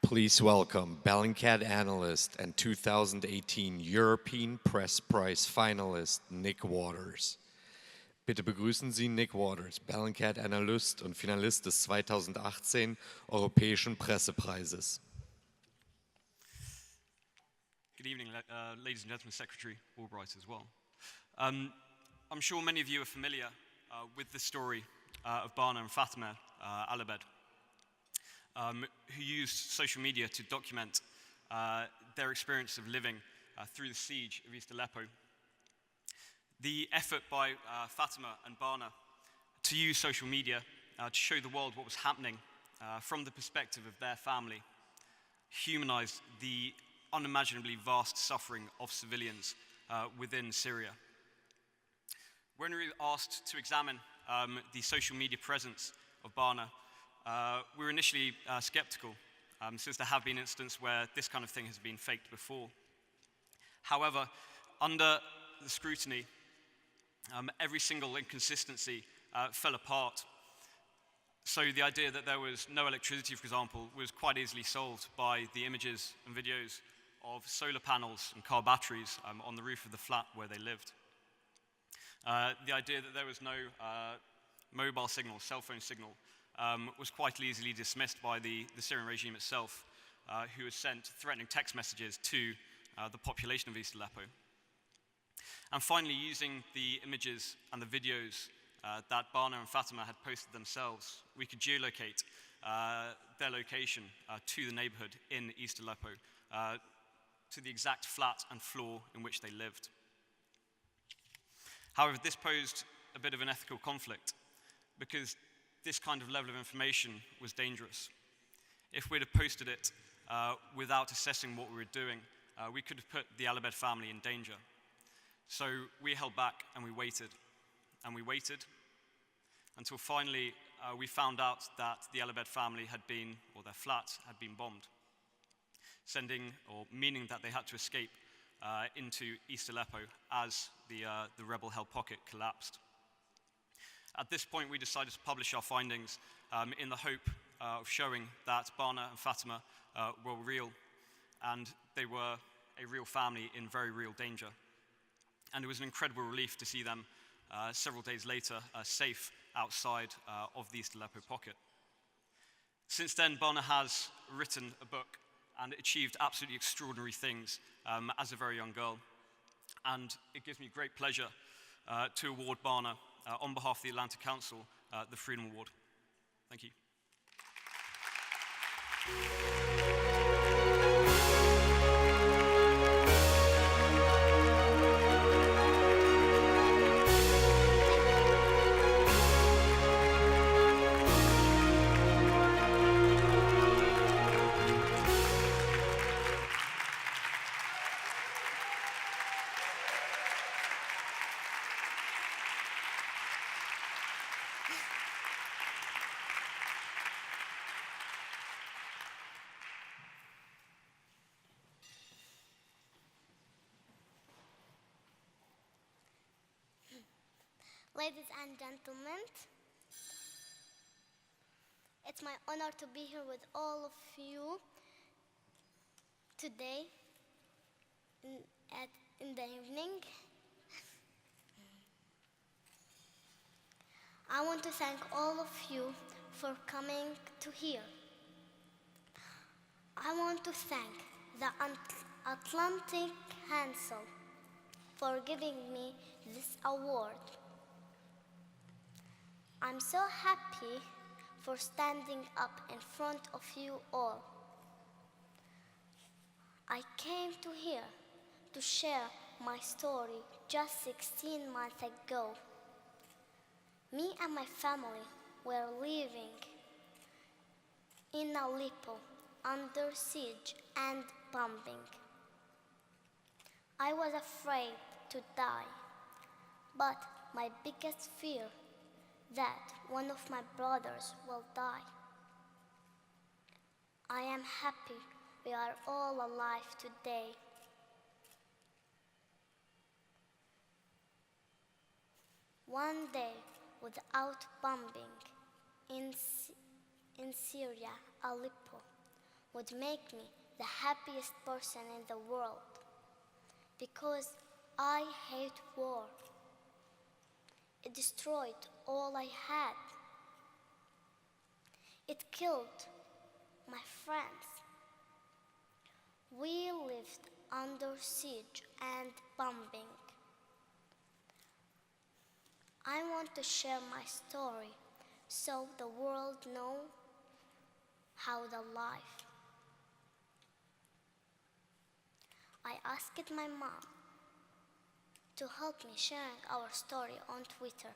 Please welcome Bellingcat analyst and 2018 European Press Prize finalist Nick Waters. Bitte begrüßen Sie Nick Waters, Bellingcat Analyst und Finalist des 2018 Europäischen Pressepreises. Good evening, ladies and gentlemen, Secretary Albright as well. I'm sure many of you are familiar with the story of Bana and Fatima Alabed, who used social media to document their experience of living through the siege of East Aleppo. The effort by Fatima and Bana to use social media to show the world what was happening from the perspective of their family humanized the unimaginably vast suffering of civilians within Syria. When we were asked to examine the social media presence of Bana, we were initially skeptical, since there have been instances where this kind of thing has been faked before. However, under the scrutiny, every single inconsistency fell apart. So the idea that there was no electricity, for example, was quite easily solved by the images and videos of solar panels and car batteries on the roof of the flat where they lived. The idea that there was no mobile signal, cell phone signal, was quite easily dismissed by the Syrian regime itself, who has sent threatening text messages to the population of East Aleppo. And finally, using the images and the videos that Bana and Fatima had posted themselves, we could geolocate their location to the neighborhood in East Aleppo, to the exact flat and floor in which they lived. However, this posed a bit of an ethical conflict, because this kind of level of information was dangerous. If we'd have posted it without assessing what we were doing, we could have put the Alabed family in danger. So we held back and we waited until finally we found out that the Alabed family had been, or their flat had been bombed, meaning that they had to escape into East Aleppo as the rebel-held pocket collapsed. At this point, we decided to publish our findings in the hope of showing that Bana and Fatima were real, and they were a real family in very real danger. And it was an incredible relief to see them several days later safe outside of the East Aleppo pocket. Since then, Bana has written a book and achieved absolutely extraordinary things as a very young girl. And it gives me great pleasure to award Bana, on behalf of the Atlantic Council, the Freedom Award. Thank you. Ladies and gentlemen, it's my honor to be here with all of you today in the evening. I want to thank all of you for coming to here. I want to thank the Atlantic Council for giving me this award. I'm so happy for standing up in front of you all. I came to here to share my story just 16 months ago. Me and my family were living in Aleppo under siege and bombing. I was afraid to die, but my biggest fear that one of my brothers will die. I am happy we are all alive today. One day without bombing in Syria, Aleppo, would make me the happiest person in the world because I hate war. It destroyed all I had. It killed my friends. We lived under siege and bombing. I want to share my story so the world know how the life. I asked my mom to help me sharing our story on Twitter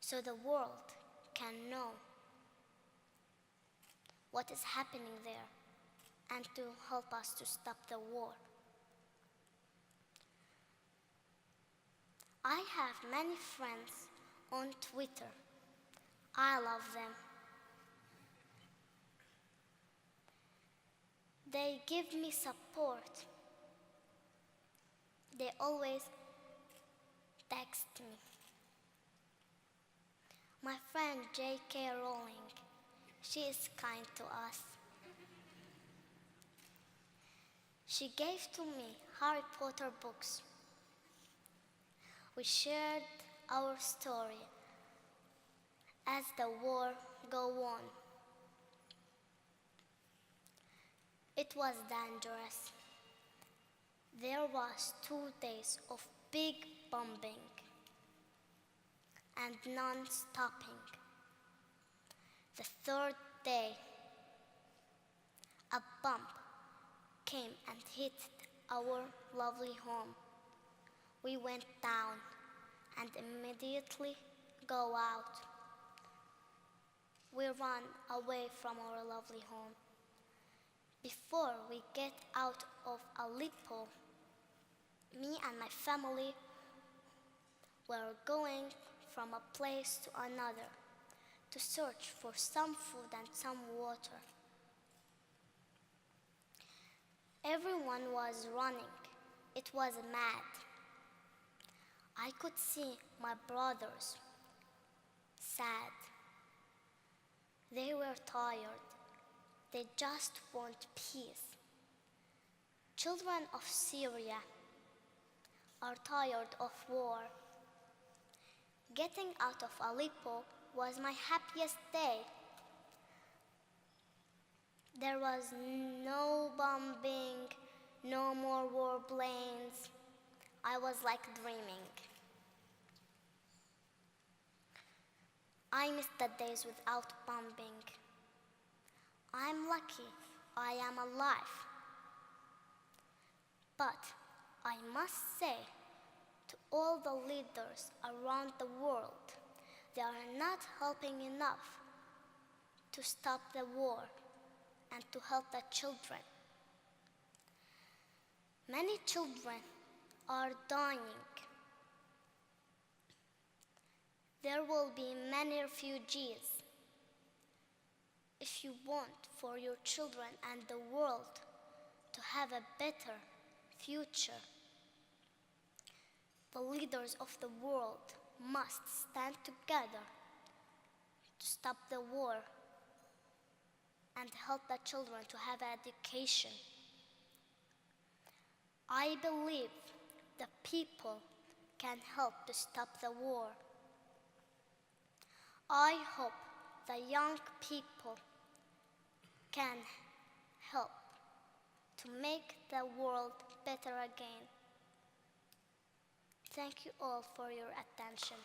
so the world can know what is happening there and to help us to stop the war. I have many friends on Twitter. I love them. They give me support. They always text me. My friend J.K. Rowling, she is kind to us. She gave to me Harry Potter books. We shared our story as the war go on. It was dangerous. There was 2 days of big bombing and non-stopping. The third day, a bomb came and hit our lovely home. We went down and immediately go out. We ran away from our lovely home. Before we get out of Aleppo, me and my family were going from a place to another to search for some food and some water. Everyone was running. It was mad. I could see my brothers sad. They were tired. They just want peace. Children of Syria are tired of war. Getting out of Aleppo was my happiest day. There was no bombing, no more warplanes. I was like dreaming. I missed the days without bombing. I'm lucky I am alive. But I must say to all the leaders around the world, they are not helping enough to stop the war and to help the children. Many children are dying. There will be many refugees. If you want for your children and the world to have a better future, the leaders of the world must stand together to stop the war and help the children to have education. I believe the people can help to stop the war. I hope the young people can help to make the world better again. Thank you all for your attention.